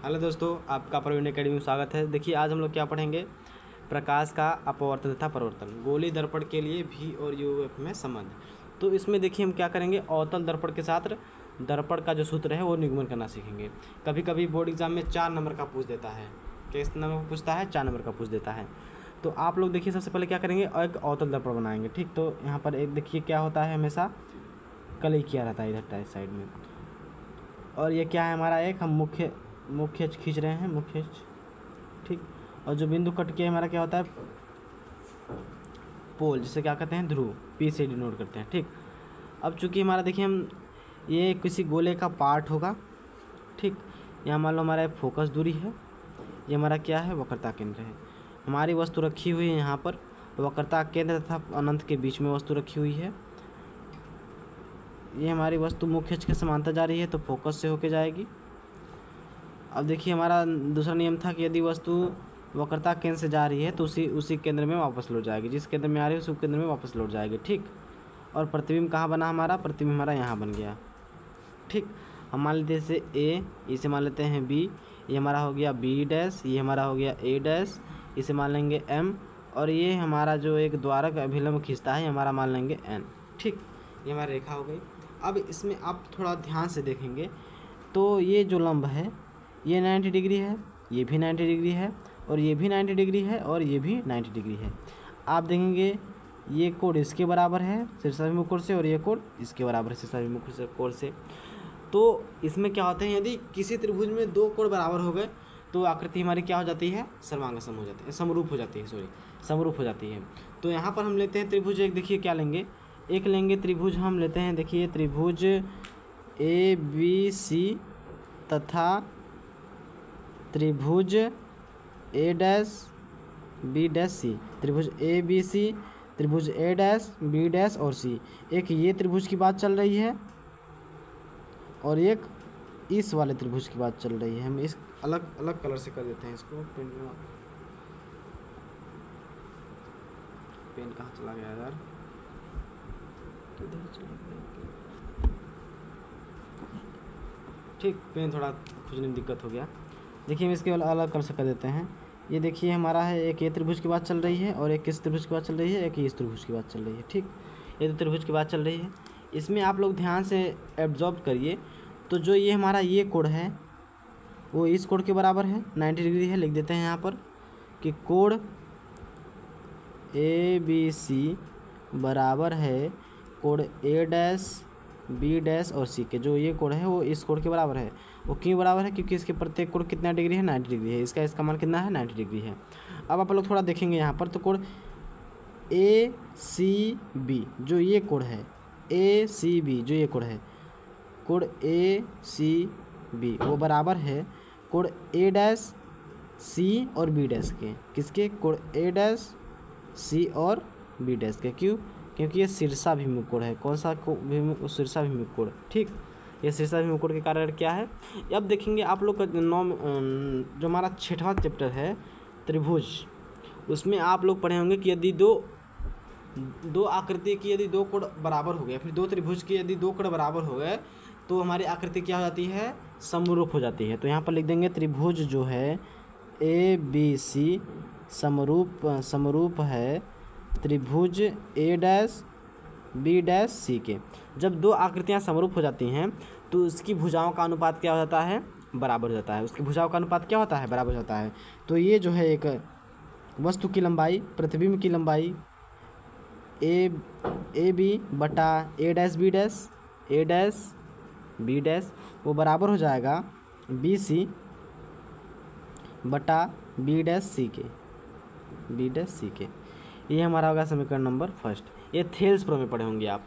Hello दोस्तों, आपका Praveen academy में स्वागत है। देखिए आज हम लोग क्या पढ़ेंगे, प्रकाश का अपवर्तन तथा परिवर्तन, गोली दर्पण के लिए भी और यूएफ में संबंध। तो इसमें देखिए हम क्या करेंगे, अवतल दर्पण के साथ दर्पण का जो सूत्र है वो निगमन करना सीखेंगे। कभी कभी बोर्ड एग्जाम में 4 नंबर का पूछ देता है। किस नंबर का पूछता है? 4 नंबर का पूछ देता है। तो आप लोग देखिए सबसे पहले क्या करेंगे, एक अवतल दर्पण बनाएंगे। ठीक, तो यहाँ पर एक देखिए क्या होता है, हमेशा कलई किया रहता है इधर साइड में। और ये क्या है हमारा, एक हम मुख्य खींच रहे हैं, मुख्य। ठीक, और जो बिंदु कट के हमारा क्या होता है, पोल, जिसे क्या कहते हैं, ध्रुव, पी से डिनोट करते हैं। ठीक, अब चूंकि हमारा देखिए हम ये किसी गोले का पार्ट होगा। ठीक, यहाँ मान लो हमारा फोकस दूरी है, ये हमारा क्या है, वक्रता केंद्र है। हमारी वस्तु रखी हुई है यहाँ पर, वक्रता केंद्र तथा अनंत के बीच में वस्तु रखी हुई है। ये हमारी वस्तु मुख्य अक्ष के समांतर जा रही है तो फोकस से होके जाएगी। अब देखिए हमारा दूसरा नियम था कि यदि वस्तु वक्रता केंद्र से जा रही है तो उसी केंद्र में वापस लौट जाएगी, जिस केंद्र में आ रही है उसी केंद्र में वापस लौट जाएगी। ठीक, और प्रतिबिंब कहाँ बना हमारा, प्रतिबिंब हमारा यहाँ बन गया। ठीक, हम मान लेते हैं इसे ए, इसे मान लेते हैं बी, ये हमारा हो गया बी डैश, ये हमारा हो गया ए डैश, इसे मान लेंगे एम, और ये हमारा जो एक द्वारक अभिलंब खींचता है हमारा मान लेंगे एन। ठीक, ये हमारी रेखा हो गई। अब इसमें आप थोड़ा ध्यान से देखेंगे तो ये जो लंब है ये 90 डिग्री है, ये भी 90 डिग्री है, और ये भी 90 डिग्री है, और ये भी 90 डिग्री है। आप देखेंगे ये कोण इसके बराबर है शीर्षाभिमुख कोण से, और ये कोण इसके बराबर है शीर्षाभिमुख कोण से। तो इसमें क्या होते हैं, यदि किसी त्रिभुज में 2 कोण बराबर हो गए तो आकृति हमारी क्या हो जाती है, सर्वांगसम हो जाती है, समरूप हो जाती है, समरूप हो जाती है। तो यहाँ पर हम लेते हैं त्रिभुज एक, देखिए क्या लेंगे, एक लेंगे त्रिभुज हम लेते हैं, देखिए त्रिभुज ए बी सी तथा त्रिभुज ए डैश बी डैश सी, त्रिभुज ए बी सी, त्रिभुज ए डैश बी डैश और सी। एक ये त्रिभुज की बात चल रही है और एक इस वाले त्रिभुज की बात चल रही है। हम इस अलग अलग कलर से कर देते हैं इसको। पेन कहाँ चला गया यार, किधर चला गया? ठीक, पेन थोड़ा खोजने में दिक्कत हो गया। देखिए हम इसके अलग कलर से कर देते हैं। ये देखिए हमारा है, एक ये त्रिभुज की बात चल रही है और एक किस त्रिभुज की बात चल रही है, एक इस त्रिभुज की बात चल रही है। ठीक, ये तो त्रिभुज की बात चल रही है। इसमें आप लोग ध्यान से एब्जॉर्ब करिए, तो जो ये हमारा ये कोण है वो इस कोण के बराबर है, 90 डिग्री है। लिख देते हैं यहाँ पर कि कोण ए बी सी बराबर है कोण ए डैश बी डैश और सी के। जो ये कोण है वो इस कोण के बराबर है। वो क्यों बराबर है, क्योंकि इसके प्रत्येक कोण कितना डिग्री है, 90 डिग्री है। इसका मान कितना है, 90 डिग्री है। अब आप लोग थोड़ा देखेंगे यहाँ पर, तो कोण ए सी बी, जो ये कोण है ए सी बी, जो ये कोण है कोण ए सी बी, वो बराबर है कोण ए डैश सी और बी डैश के। किसके? कोण ए डैश सी और बी डैश के। क्यों? क्योंकि ये शीर्षाभिमुख कोण है। कौन सा शीर्षाभिमुख कोण। ठीक, ये शीर्षाभिमुख कोण के कारण क्या है, अब देखेंगे आप लोग का जो हमारा 6वां चैप्टर है त्रिभुज, उसमें आप लोग पढ़े होंगे कि यदि दो आकृति की यदि 2 कोण बराबर हो गए, फिर 2 त्रिभुज की यदि 2 कोण बराबर हो गए तो हमारी आकृति क्या हो जाती है, समरूप हो जाती है। तो यहाँ पर लिख देंगे त्रिभुज जो है ए बी सी समरूप है त्रिभुज ए डैश बी डैश सी के। जब 2 आकृतियाँ समरूप हो जाती हैं तो उसकी भुजाओं का अनुपात क्या हो जाता है, बराबर हो जाता है। उसकी भुजाओं का अनुपात क्या होता है, बराबर होता है। तो ये जो है एक वस्तु की लंबाई, प्रतिबिंब की लंबाई ए बी बटा ए डैश बी डैश वो बराबर हो जाएगा बी सी बटा बी डैश सी के। ये हमारा होगा समीकरण नंबर 1। ये थेल्स प्रमेय पढ़े होंगे आप।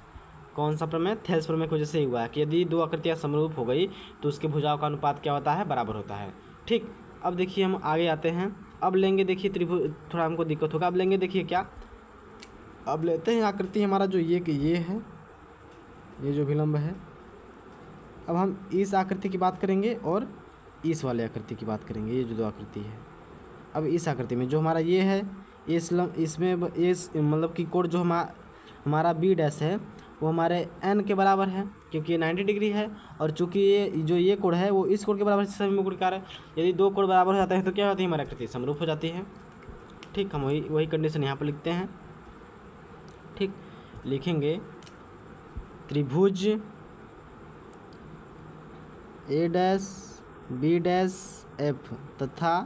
कौन सा प्रमेय? थेल्स प्रमेय की वजह से ही हुआ है कि यदि 2 आकृतियाँ समरूप हो गई तो उसके भुजाओं का अनुपात क्या होता है, बराबर होता है। ठीक, अब देखिए हम आगे आते हैं। अब लेंगे देखिए त्रिभुज, थोड़ा हमको दिक्कत होगा। अब लेंगे देखिए क्या, अब लेते हैं आकृति हमारा जो ये है, ये जो विलंब है। अब हम इस आकृति की बात करेंगे और इस वाले आकृति की बात करेंगे, ये जो 2 आकृति है। अब इस आकृति में जो हमारा ये है, इसमें इस मतलब कि कोण जो हमारा बी डैश है वो हमारे एन के बराबर है क्योंकि ये 90 डिग्री है, और चूंकि ये कोण है वो इस कोण के बराबर सभी कोण कार्य है। यदि दो कोण बराबर हो जाते हैं तो क्या होती है, हमारी आकृति समरूप हो जाती है। ठीक, हम वही कंडीशन यहाँ पर लिखते हैं। ठीक, लिखेंगे त्रिभुज ए डैश बी डैश एफ तथा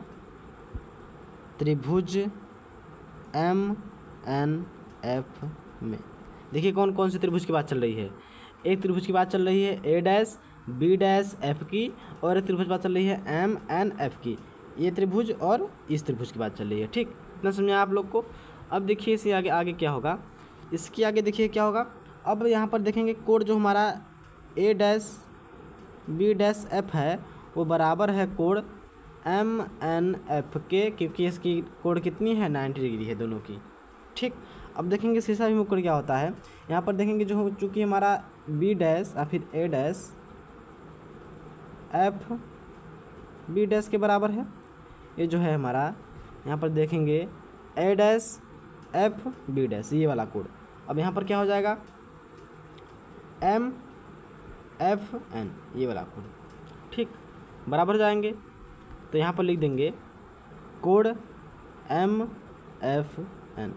त्रिभुज एम एन एफ में। देखिए कौन कौन से त्रिभुज की बात चल रही है। एक त्रिभुज की बात चल रही है ए डैश बी डैश एफ की, और एक त्रिभुज की बात चल रही है एम एन एफ की। ये त्रिभुज और इस त्रिभुज की बात चल रही है। ठीक, इतना समझा आप लोग को। अब देखिए इससे आगे क्या होगा, इसके आगे देखिए क्या होगा। अब यहाँ पर देखेंगे कोण जो हमारा ए डैश बी डैश एफ है वो बराबर है कोण एम एन एफ के, क्योंकि इसकी कोण कितनी है, 90 डिग्री है दोनों की। ठीक, अब देखेंगे शीर्षाभिमुख कोण क्या होता है। यहाँ पर देखेंगे जो चूँकि हमारा बी डैश या फिर ए डैश एफ बी डैश के बराबर है, ये जो है हमारा यहाँ पर देखेंगे ए डैश एफ बी डैश, ये वाला कोण। अब यहाँ पर क्या हो जाएगा, एम एफ एन, ये वाला कोण। ठीक, बराबर जाएंगे तो यहाँ पर लिख देंगे कोण एम एफ एन।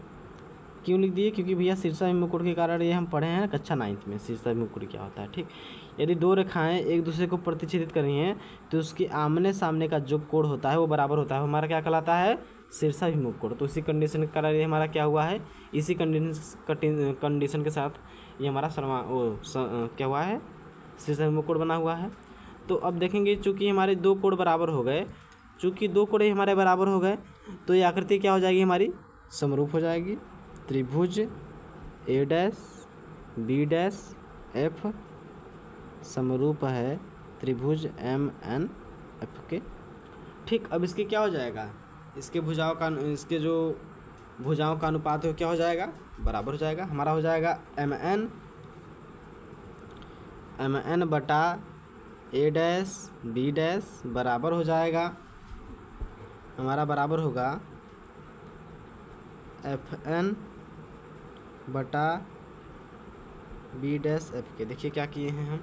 क्यों लिख दिए, क्योंकि भैया शीर्षाभिमुख कोण के कारण ये हम पढ़े हैं कक्षा 9th में, शीर्षाभिमुख कोण क्या होता है। ठीक, यदि दो रेखाएं एक दूसरे को प्रतिच्छेदित कर रही हैं तो उसके आमने सामने का जो कोण होता है वो बराबर होता है, हमारा क्या कहलाता है, शीर्षाभिमुख कोण। तो इसी कंडीशन के कारण ये हमारा क्या हुआ है, इसी कंडीशन के साथ ये हमारा क्या हुआ है, शीर्षाभिमुख कोण बना हुआ है। तो अब देखेंगे चूँकि हमारे दो कोण बराबर हो गए, चूँकि दो कोण हमारे बराबर हो गए तो ये आकृति क्या हो जाएगी, हमारी समरूप हो जाएगी। त्रिभुज ए डैश बी डैश एफ समरूप है त्रिभुज एम एन एफ के। ठीक, अब इसके क्या हो जाएगा, इसके इसके जो भुजाओं का अनुपात है क्या हो जाएगा, बराबर हो जाएगा। हमारा हो जाएगा एम एन बटा ए डैश बी डैश बराबर हो जाएगा, हमारा बराबर होगा एफ एन बटा बी डैश एफ के। देखिए क्या किए हैं हम,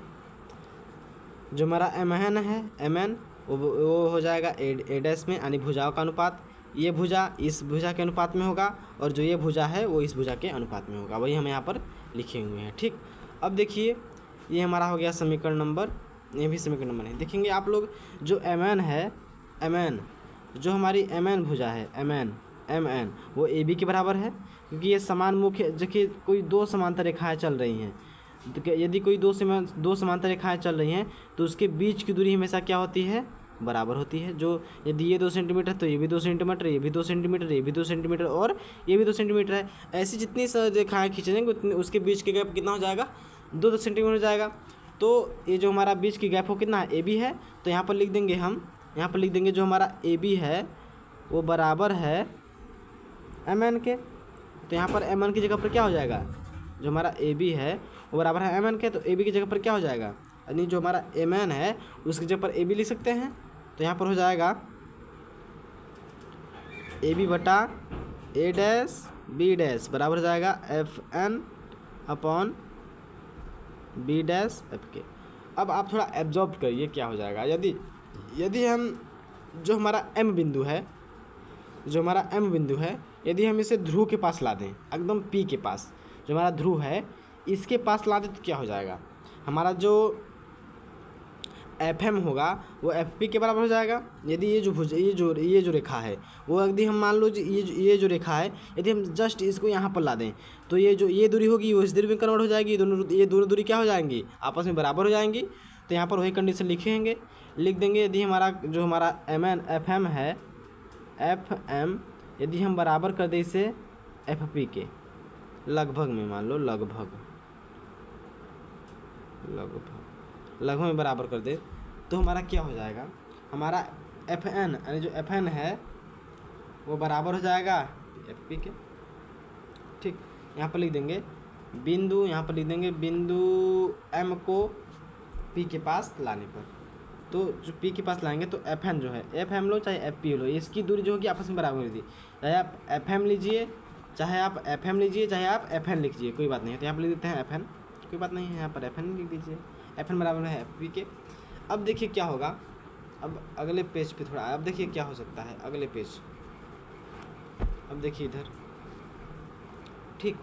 जो हमारा एम एन है, एम एन वो हो जाएगा ए डैश में, यानी भुजाओं का अनुपात। ये भुजा इस भुजा के अनुपात में होगा और जो ये भुजा है वो इस भुजा के अनुपात में होगा, वही हम यहाँ पर लिखे हुए हैं। ठीक, अब देखिए ये हमारा हो गया समीकरण नंबर, ये भी समीकरण नंबर है। देखेंगे आप लोग जो एम एन है, एम एन जो हमारी एम एन भुजा है, एम एन वो ए बी के बराबर है, क्योंकि ये समान मुख्य, देखिए कोई दो समांतर रेखाएं चल रही हैं, तो यदि कोई दो समांतर रेखाएं चल रही हैं तो उसके बीच की दूरी हमेशा क्या होती है, बराबर होती है। जो यदि ये 2 सेंटीमीटर तो ये भी 2 सेंटीमीटर, ये भी 2 सेंटीमीटर, ये भी 2 सेंटीमीटर और ये भी 2 सेंटीमीटर है, ऐसी जितनी रेखाएँ खींचेंगे उतनी उसके बीच के गैप कितना हो जाएगा, 2 सेंटीमीटर हो जाएगा। तो ये जो हमारा बीच की गैप हो कितना है, ए बी है। तो यहाँ पर लिख देंगे हम, यहाँ पर लिख देंगे जो हमारा ए बी है वो बराबर है एम एन के। तो यहाँ पर एम एन की जगह पर क्या हो जाएगा, जो हमारा ए बी है वो बराबर है एम एन के, तो ए बी की जगह पर क्या हो जाएगा, यानी जो हमारा एम एन है उसकी जगह पर ए बी लिख सकते हैं। तो यहाँ पर हो जाएगा ए बी बटा ए डैश बी डैश बराबर हो जाएगा F N upon B dash F के। अब आप थोड़ा एब्जॉर्ब करिए क्या हो जाएगा, यदि हम जो हमारा एम बिंदु है, यदि हम इसे ध्रुव के पास ला दें, एकदम पी के पास, जो हमारा ध्रुव है इसके पास ला दें तो क्या हो जाएगा, हमारा जो एफ एम होगा वो एफ पी के बराबर हो जाएगा। यदि ये जो रेखा है वो यदि हम मान लो ये जो रेखा है यदि हम जस्ट इसको यहाँ पर ला दें तो ये दूरी होगी वो इस दूरी में कन्वर्ट हो जाएगी, ये दोनों दूरी क्या हो जाएंगी, आपस में बराबर हो जाएंगी। तो यहाँ पर वही कंडीशन लिख देंगे। यदि हमारा एम एन एफ एम है, एफ एम यदि हम बराबर कर दें इसे एफ पी के, लगभग में मान लो लगभग में बराबर कर दे तो हमारा क्या हो जाएगा, हमारा एफ एन यानी जो एफ एन है वो बराबर हो जाएगा एफ पी के। ठीक, यहाँ पर लिख देंगे बिंदु, एम को पी के पास लाने पर, तो जो पी के पास लाएंगे तो एफ एन जो है, एफ एम लो चाहे एफ पी लो, इसकी दूरी जो होगी आपस में बराबर होगी। चाहे आप एफ एम लीजिए, चाहे आप एफ एन लीजिए, कोई बात नहीं है। तो यहाँ पर लिख देते हैं एफ एन कोई बात नहीं है, यहाँ पर एफ एन लिख दीजिए, एफ एन बराबर है एफ पी के। अब देखिए क्या होगा, अब अगले पेज पे थोड़ा, अब देखिए क्या हो सकता है अगले पेज। अब देखिए इधर, ठीक।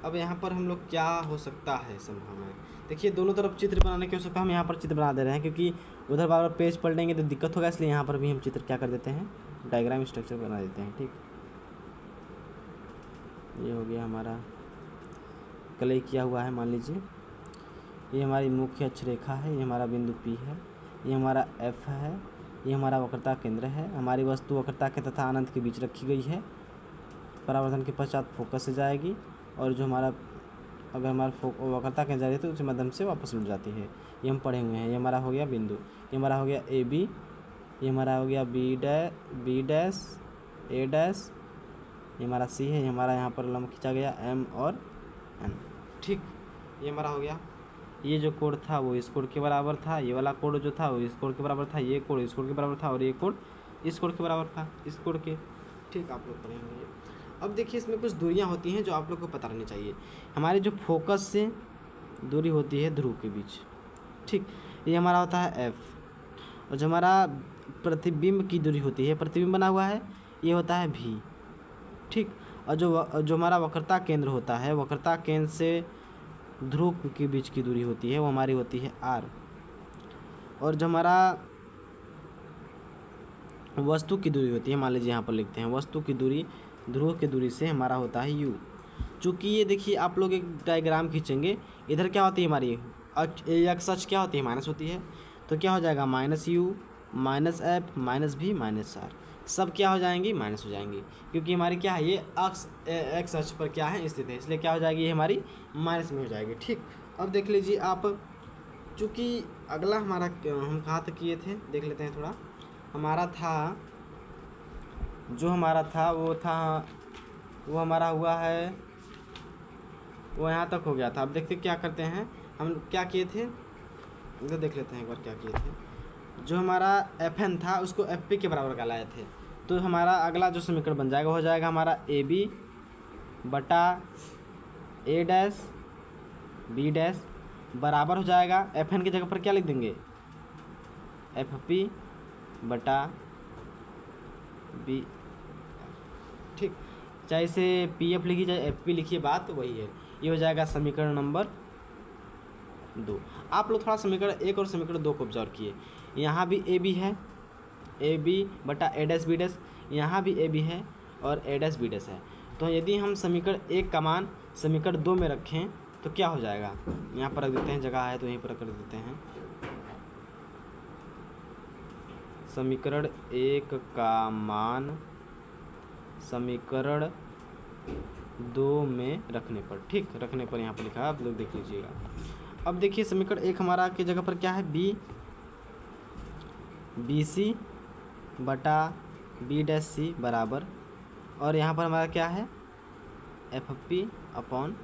अब यहाँ पर हम लोग क्या हो सकता है संभावना है, देखिए दोनों तरफ चित्र बनाने की हो सकता है, हम यहाँ पर चित्र बना दे रहे हैं क्योंकि उधर बार बार पेज पलटेंगे तो दिक्कत होगा, इसलिए यहाँ पर भी हम चित्र क्या कर देते हैं, डायग्राम स्ट्रक्चर बना देते हैं। ठीक, ये हो गया हमारा क्ले किया हुआ है, मान लीजिए ये हमारी मुख्य अक्षरेखा है, ये हमारा बिंदु P है, ये हमारा F है, ये हमारा वक्रता केंद्र है। हमारी वस्तु वक्रता के तथा अनंत के बीच रखी गई है, परावर्तन के पश्चात फोकस से जाएगी, और जो हमारा अगर हमारा वक्रता केंद्र जाए तो उसके माध्यम से वापस लौट जाती है। ये हम पढ़े हुए हैं। ये हमारा हो गया बिंदु, ये हमारा हो गया AB, ये हमारा हो गया B डैश A डैश, ये हमारा C है, ये हमारा यहाँ पर लंब खींचा गया M और N। ठीक, ये हमारा हो गया। ये जो कोण था वो इस कोण के बराबर था, ये वाला कोण जो था वो इस कोण के बराबर था, ये कोण इस कोण के बराबर था, और ये कोण इस कोण के बराबर था, इस कोण के। ठीक, आप लोग पढ़ेंगे। अब देखिए इसमें कुछ दूरियां होती हैं जो आप लोग को पता रहनी चाहिए। हमारे जो फोकस से दूरी होती है ध्रुव के बीच, ठीक, ये हमारा होता है F, और जो हमारा प्रतिबिंब की दूरी होती है, प्रतिबिंब बना हुआ है, ये होता है V। ठीक, और जो हमारा वक्रता केंद्र होता है, वक्रता केंद्र से ध्रुव के बीच की दूरी होती है वो हमारी होती है R, और जो हमारा वस्तु की दूरी होती है, मान लीजिए यहाँ पर लिखते हैं वस्तु की दूरी ध्रुव की दूरी से हमारा होता है U। चूँकि ये देखिए आप लोग एक डायग्राम खींचेंगे, इधर क्या होती है हमारी एक्स अक्ष क्या होती है, माइनस होती है, तो क्या हो जाएगा -U -F -V -R, सब क्या हो जाएंगी, माइनस हो जाएंगी, क्योंकि हमारी क्या है ये अक्ष एक्स अक्ष पर क्या है स्थित है, इसलिए क्या हो जाएगी ये हमारी माइनस में हो जाएगी। ठीक, अब देख लीजिए आप, चूँकि अगला हमारा हम कहाँ तक किए थे देख लेते हैं थोड़ा। हमारा था जो हमारा था वो हमारा हुआ है, वो यहाँ तक हो गया था। अब देखते क्या करते हैं हम, क्या किए थे इधर देख लेते हैं एक बार क्या किए थे। जो हमारा FN था उसको FP के बराबर का लाए थे, तो हमारा अगला जो समीकरण बन जाएगा हो जाएगा हमारा AB बटा A डैश B डैश बराबर हो जाएगा, FN की जगह पर क्या लिख देंगे, FP बटा B। ठीक, चाहे इसे PF लिखिए चाहे FP लिखिए, बात वही है। ये हो जाएगा समीकरण नंबर 2। आप लोग थोड़ा समीकरण 1 और समीकरण 2 को ऑब्जर्व किए, यहाँ भी AB है, AB बटा A डैश B डैश, यहाँ भी AB है और A डैश B डैश है। तो यदि हम समीकरण 1 का मान समीकरण 2 में रखें तो क्या हो जाएगा, यहाँ पर रख देते हैं, जगह है तो यहीं पर रख देते हैं। समीकरण 1 का मान समीकरण 2 में रखने पर, ठीक, रखने पर यहाँ पर लिखा है, आप लोग देख लीजिएगा। अब देखिए समीकरण 1 हमारा की जगह पर क्या है, BC बटा B डैश C बराबर, और यहाँ पर हमारा क्या है FP upon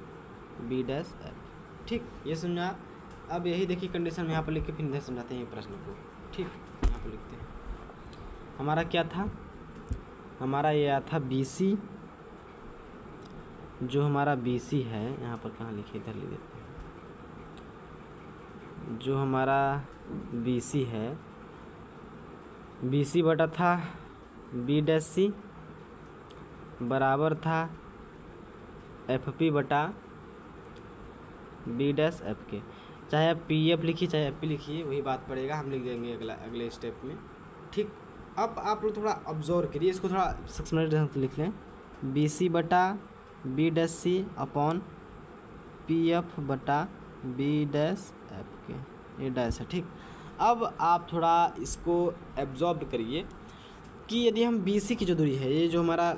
B dash F। ठीक, ये समझा। अब यही देखिए कंडीशन में यहाँ पर लिख के फिर इधर समझाते हैं ये प्रश्न को। ठीक, यहाँ पर लिखते हैं हमारा क्या था, हमारा ये आया था BC, जो हमारा BC है यहाँ पर कहाँ लिखे, इधर लिख देते हैं, जो हमारा BC है, BC बटा था B डैश C बराबर था FP बटा B डैश F के। चाहे आप PF लिखिए चाहे FP लिखिए, वही बात पड़ेगा, हम लिख देंगे अगले स्टेप में। ठीक, अब आप लोग थोड़ा ऑब्जर्व करिए, इसको थोड़ा 6 मिनट लिख लें, BC बटा B dash C upon PF बटा B डैश F के, ये डैश है। ठीक, अब आप थोड़ा इसको एब्जॉर्ब करिए कि यदि हम BC की जो दूरी है, ये जो हमारा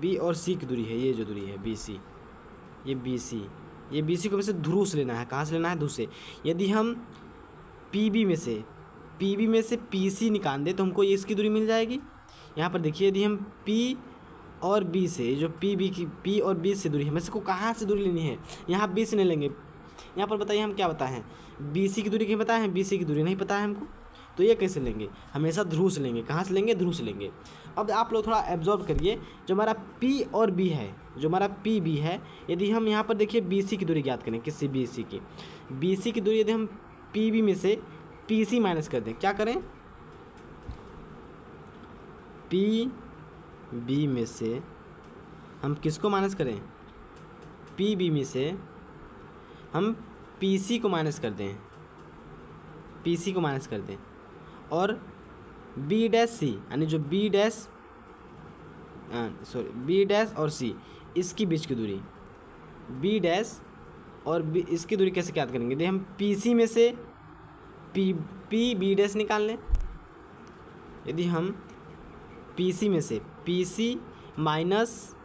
B और C की दूरी है, ये जो दूरी है BC, ये BC को वैसे ध्रुव से लेना है, कहाँ से लेना है, ध्रुव से। यदि हम PB में से PC निकाल दें तो हमको ये इसकी दूरी मिल जाएगी। यहाँ पर देखिए यदि हम P और B से, जो P और B से दूरी है, वैसे को कहाँ से दूरी लेनी है, यहाँ B से नहीं लेंगे। यहाँ पर बताइए हम क्या बताए हैं, BC की दूरी कहीं बताए हैं, BC की दूरी नहीं पता है हमको, तो ये कैसे लेंगे, हमेशा ध्रुव से लेंगे। कहाँ से लेंगे, ध्रुव से लेंगे। अब आप लोग थोड़ा एब्जॉर्व करिए, जो हमारा P और B है, जो हमारा PB है, यदि हम यहाँ पर देखिए BC की दूरी ज्ञात करें, किससे, BC की दूरी यदि हम PB में से PC माइनस कर दें, क्या करें, PB में से हम किसको माइनस करें, PB में से हम PC को माइनस कर दें, PC को माइनस कर दें, और B डैश C, यानी जो B डैश और C इसकी बीच की दूरी, B डैश और B इसकी दूरी कैसे ज्ञात करेंगे, यदि हम PC में से PB डैश निकाल लें, यदि हम PC में से PC माइनस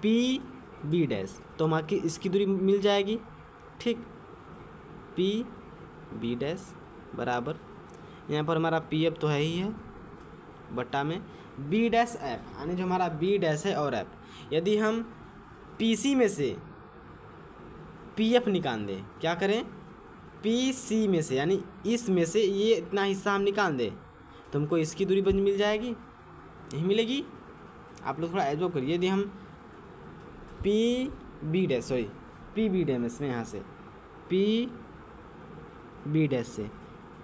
PB डैश, तो हमारी इसकी दूरी मिल जाएगी, ठीक, PB डैश बराबर, यहाँ पर हमारा PF तो है ही है, बट्टा में B डैश F, यानी जो हमारा B डैश है और F, यदि हम PC में से PF निकाल दें, क्या करें, PC में से, यानी इस में से ये इतना हिस्सा हम निकाल दें, तो हमको इसकी दूरी मिल जाएगी, नहीं मिलेगी। आप लोग थोड़ा एब्जॉर्व करिए, यदि हम PB डैश में यहाँ से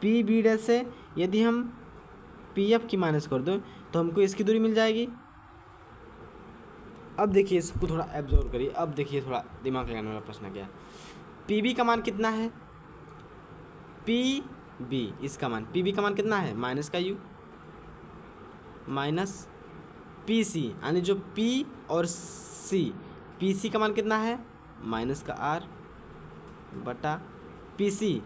PB डैश से यदि हम PF की माइनस कर दो, तो हमको इसकी दूरी मिल जाएगी। अब देखिए इसको थोड़ा एब्जॉर्व करिए, अब देखिए थोड़ा दिमाग लगाने वाला प्रश्न क्या है। PB का मान कितना है, PB इसका मान, PB का मान कितना है, माइनस का U माइनस PC, यानी जो P और C, PC का मान कितना है, माइनस का R बटा PC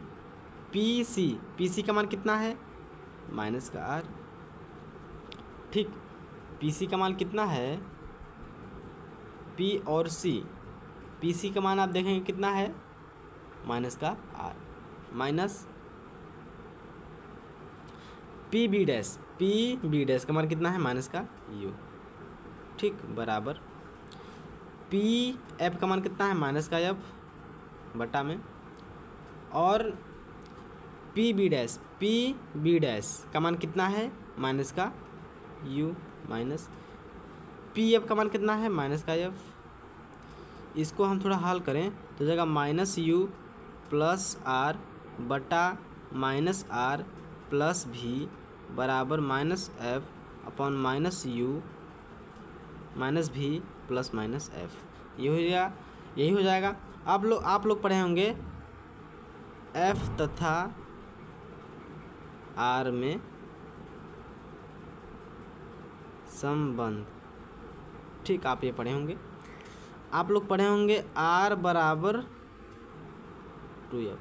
का मान कितना है, माइनस का R, ठीक। PC का मान कितना है, P और C, PC का मान आप देखेंगे कितना है, माइनस का R, माइनस PB डैश का मान कितना है, माइनस का U, ठीक, बराबर PF का मान कितना है, माइनस का F बटा में, और PB डैश का मान कितना है, माइनस का U माइनस PF का मान कितना है, माइनस का F। इसको हम थोड़ा हल करें तो जाएगा माइनस U प्लस R बटा माइनस R प्लस V बराबर minus F upon minus U minus V plus minus F, यही हो जाएगा। आप लोग पढ़े होंगे F तथा R में संबंध, ठीक, आप ये पढ़े होंगे। आप लोग पढ़े होंगे R बराबर 2F,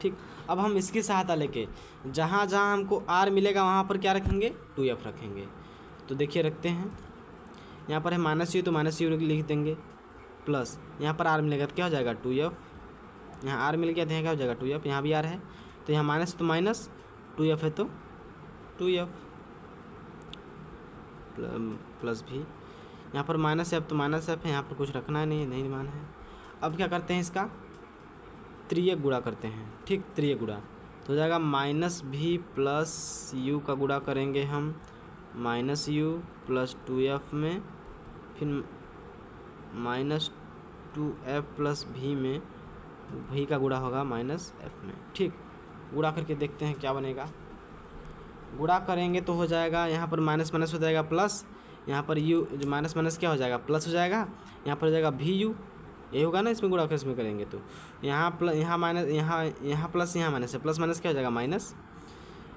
ठीक। अब हम इसकी सहायता लेके जहाँ जहाँ हमको R मिलेगा वहाँ पर क्या रखेंगे, 2F रखेंगे। तो देखिए रखते हैं, यहाँ पर है माइनस U, तो माइनस U लिख देंगे, प्लस यहाँ पर R मिलेगा तो क्या हो जाएगा 2F, यहाँ R मिल गया तो यहाँ क्या हो जाएगा 2F, यहाँ भी R है तो यहाँ माइनस तो माइनस, 2F है तो 2F प्लस भी, यहाँ पर माइनस F तो माइनस F है, यहाँ पर कुछ रखना है नहीं मान है। अब क्या करते हैं, इसका त्रियक गुणा करते हैं, ठीक, त्रियक गुणा तो हो जाएगा माइनस V प्लस U का गुणा करेंगे हम माइनस U प्लस 2F में, फिर माइनस 2F प्लस V में, V का गुणा होगा माइनस F में, ठीक। गुणा करके देखते हैं क्या बनेगा। गुणा करेंगे तो हो जाएगा, यहाँ पर माइनस माइनस हो जाएगा प्लस, यहाँ पर U जो माइनस माइनस क्या हो जाएगा, प्लस हो जाएगा, यहाँ पर हो जाएगा VU, ये होगा ना, इसमें गुणा कर इसमें करेंगे तो यहाँ प्लस, यहाँ माइनस, यहाँ प्लस, यहाँ माइनस है, प्लस माइनस क्या हो जाएगा माइनस,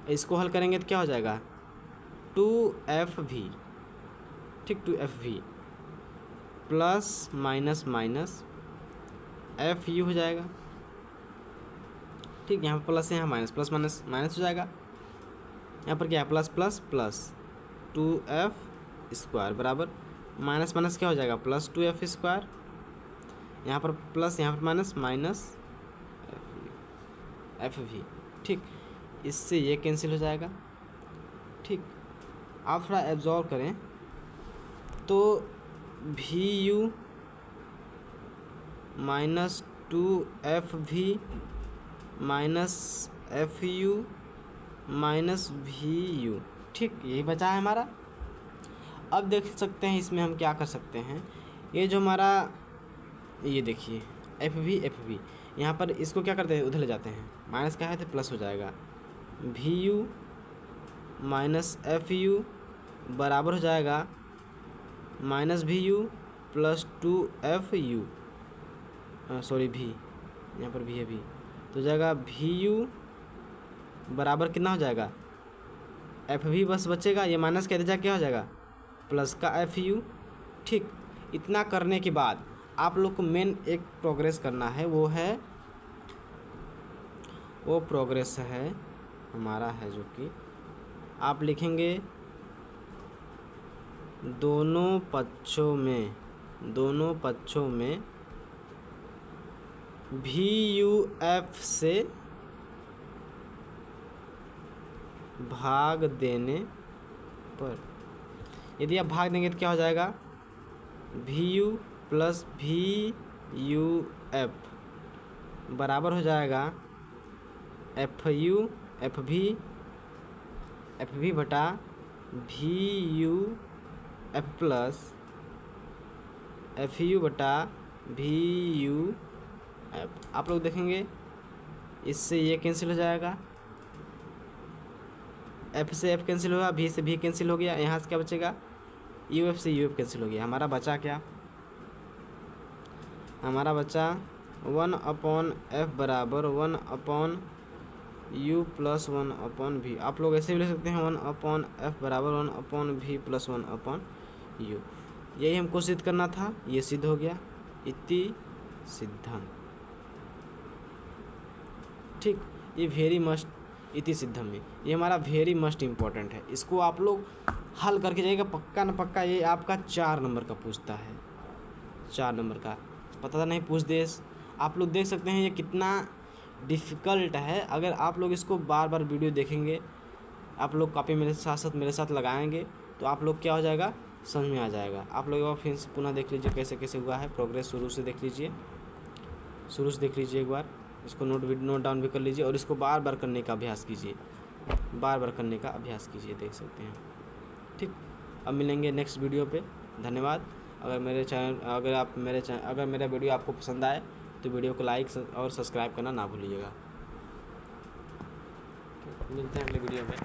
इसको हल करेंगे तो क्या हो जाएगा 2FV, ठीक, 2FV plus minus minus FU हो जाएगा, ठीक। यहाँ पर प्लस है, यहाँ माइनस, प्लस माइनस माइनस हो जाएगा, यहाँ पर क्या है plus plus plus 2F square बराबर माइनस माइनस क्या हो जाएगा प्लस 2F स्क्वायर, यहाँ पर प्लस, यहाँ पर माइनस माइनस FV, ठीक। इससे ये कैंसिल हो जाएगा, ठीक। आप थोड़ा एब्जॉर्व करें तो VU minus 2FV minus FU minus V U. ठीक, यही बचा है हमारा। अब देख सकते हैं इसमें हम क्या कर सकते हैं। ये जो हमारा, ये देखिए एफ वी, यहाँ पर इसको क्या करते हैं, उधर ले जाते हैं, माइनस क्या है तो प्लस हो जाएगा। V U minus F U बराबर हो जाएगा minus V U plus 2 F U, sorry भी, यहाँ पर भी है भी, तो जाएगा वी यू बराबर कितना हो जाएगा, एफ वी बस बचेगा, ये माइनस कहते जा क्या हो जाएगा, प्लस का एफ यू। ठीक, इतना करने के बाद आप लोग को मेन एक प्रोग्रेस करना है, वो प्रोग्रेस है हमारा है जो कि आप लिखेंगे दोनों पक्षों में वी यू एफ से भाग देने पर, यदि आप भाग देंगे तो क्या हो जाएगा, V U plus V U F बराबर हो जाएगा एफ वी बटा V U F plus F U बटा वी यू एफ। आप लोग देखेंगे इससे ये कैंसिल हो जाएगा, एफ से एफ कैंसिल होगा, भी से भी कैंसिल हो गया, यहाँ से क्या बचेगा, यू एफ से यू एफ कैंसिल हो गया। हमारा बचा क्या, हमारा बचा 1/f बराबर 1/u प्लस 1/v। आप लोग ऐसे भी लिख सकते हैं 1/f बराबर 1/v प्लस 1/u। यही हमको सिद्ध करना था, ये सिद्ध हो गया, इति सिद्धम। ठीक, ये वेरी मस्ट, इति सिद्धम में ये हमारा वेरी मस्ट इम्पॉर्टेंट है। इसको आप लोग हल करके जाइएगा, पक्का न पक्का ये आपका 4 नंबर का पूछता है, 4 नंबर का, पता नहीं पूछ दे। आप लोग देख सकते हैं ये कितना डिफ़िकल्ट है। अगर आप लोग इसको बार बार वीडियो देखेंगे, आप लोग कॉपी मेरे साथ लगाएंगे तो आप लोग क्या हो जाएगा, समझ में आ जाएगा। आप लोग फिर से पुनः देख लीजिए कैसे कैसे हुआ है, प्रोग्रेस शुरू से देख लीजिए, एक बार इसको नोट डाउन भी कर लीजिए और इसको बार बार करने का अभ्यास कीजिए, देख सकते हैं। ठीक, अब मिलेंगे नेक्स्ट वीडियो पे। धन्यवाद। अगर मेरा वीडियो आपको पसंद आए तो वीडियो को लाइक और सब्सक्राइब करना ना भूलिएगा। मिलते हैं अगले वीडियो में।